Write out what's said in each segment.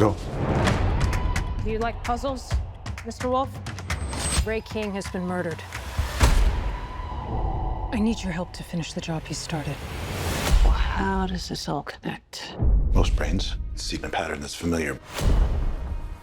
Go. Do you like puzzles, Mr. Wolf? Ray King has been murdered. I need your help to finish the job he started. Well, how does this all connect? Most brains see a pattern that's familiar.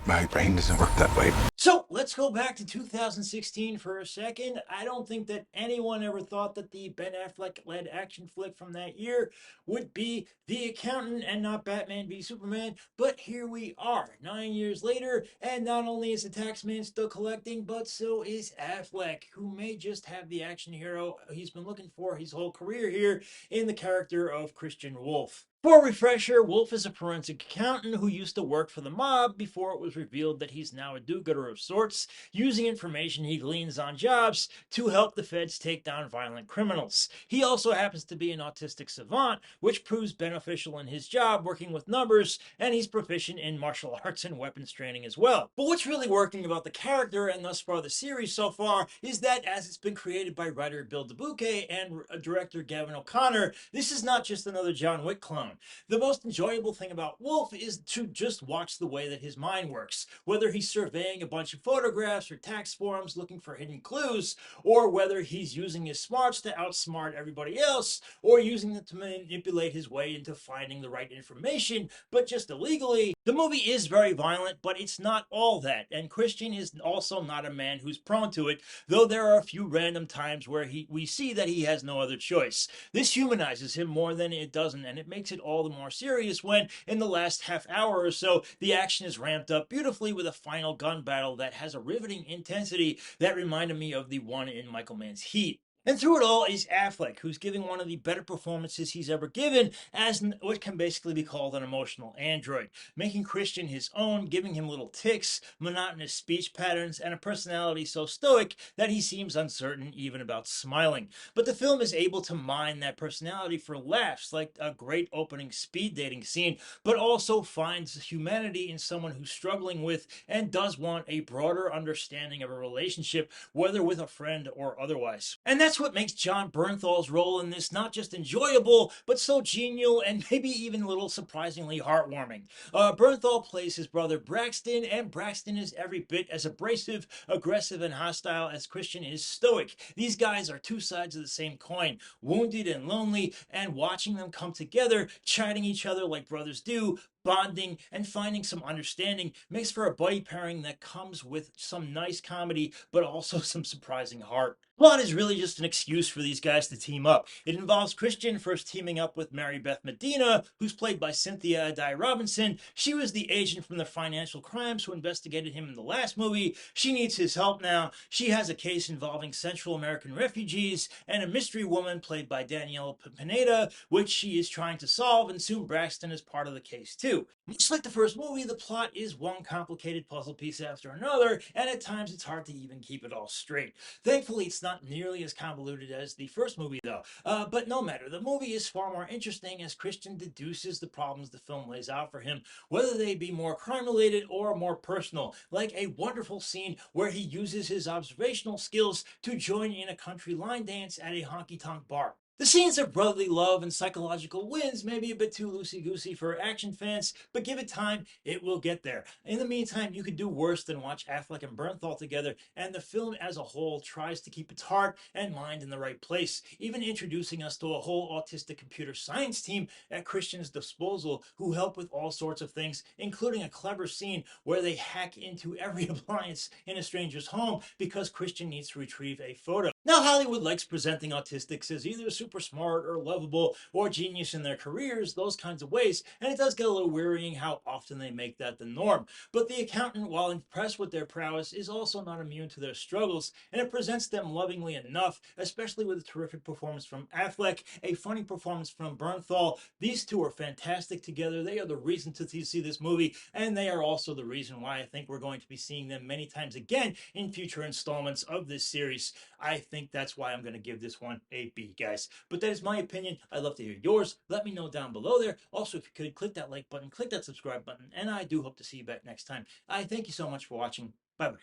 My brain doesn't work that way. So let's go back to 2016 for a second. I don't think that anyone ever thought that the Ben Affleck-led action flick from that year would be The Accountant and not Batman v Superman. But here we are, 9 years later, and not only is the taxman still collecting, but so is Affleck, who may just have the action hero he's been looking for his whole career here in the character of Christian Wolf. For a refresher, Wolf is a forensic accountant who used to work for the mob before it was revealed that he's now a do-gooder of sorts, using information he gleans on jobs to help the feds take down violent criminals. He also happens to be an autistic savant, which proves beneficial in his job working with numbers, and he's proficient in martial arts and weapons training as well. But what's really working about the character, and thus far the series so far, is that as it's been created by writer Bill DeBuque and director Gavin O'Connor, this is not just another John Wick clone. The most enjoyable thing about Wolf is to just watch the way that his mind works, whether he's surveying a bunch of photographs or tax forms looking for hidden clues, or whether he's using his smarts to outsmart everybody else, or using them to manipulate his way into finding the right information, but just illegally. The movie is very violent, but it's not all that, and Christian is also not a man who's prone to it, though there are a few random times where we see that he has no other choice. This humanizes him more than it doesn't, and it makes it all the more serious when, in the last half hour or so, the action is ramped up beautifully with a final gun battle that has a riveting intensity that reminded me of the one in Michael Mann's Heat. And through it all is Affleck, who's giving one of the better performances he's ever given as what can basically be called an emotional android, making Christian his own, giving him little tics, monotonous speech patterns, and a personality so stoic that he seems uncertain even about smiling. But the film is able to mine that personality for laughs, like a great opening speed dating scene, but also finds humanity in someone who's struggling with and does want a broader understanding of a relationship, whether with a friend or otherwise. And that's what makes John Bernthal's role in this not just enjoyable, but so genial and maybe even a little surprisingly heartwarming. Bernthal plays his brother Braxton, and Braxton is every bit as abrasive, aggressive, and hostile as Christian is stoic. These guys are two sides of the same coin, wounded and lonely, and watching them come together, chiding each other like brothers do, bonding, and finding some understanding makes for a buddy pairing that comes with some nice comedy, but also some surprising heart. Plot is really just an excuse for these guys to team up. It involves Christian first teaming up with Mary Beth Medina, who's played by Cynthia Addai Robinson. She was the agent from the financial crimes who investigated him in the last movie. She needs his help now. She has a case involving Central American refugees and a mystery woman played by Danielle Pineda, which she is trying to solve, and soon Braxton is part of the case too. Much like the first movie, the plot is one complicated puzzle piece after another, and at times it's hard to even keep it all straight. Thankfully, it's not nearly as convoluted as the first movie, though. But no matter, the movie is far more interesting as Christian deduces the problems the film lays out for him, whether they be more crime-related or more personal, like a wonderful scene where he uses his observational skills to join in a country line dance at a honky-tonk bar. The scenes of brotherly love and psychological wins may be a bit too loosey-goosey for action fans, but give it time, it will get there. In the meantime, you could do worse than watch Affleck and Bernthal together, and the film as a whole tries to keep its heart and mind in the right place, even introducing us to a whole autistic computer science team at Christian's disposal who help with all sorts of things, including a clever scene where they hack into every appliance in a stranger's home because Christian needs to retrieve a photo. Now, Hollywood likes presenting autistics as either super smart or lovable or genius in their careers, those kinds of ways, and it does get a little wearying how often they make that the norm. But The Accountant, while impressed with their prowess, is also not immune to their struggles, and it presents them lovingly enough, especially with a terrific performance from Affleck, a funny performance from Bernthal. These two are fantastic together. They are the reason to see this movie, and they are also the reason why I think we're going to be seeing them many times again in future installments of this series. I think that's why I'm going to give this one a B, guys. But that is my opinion. I'd love to hear yours. Let me know down below there. Also, if you could, click that like button, click that subscribe button, and I do hope to see you back next time. I thank you so much for watching. Bye-bye.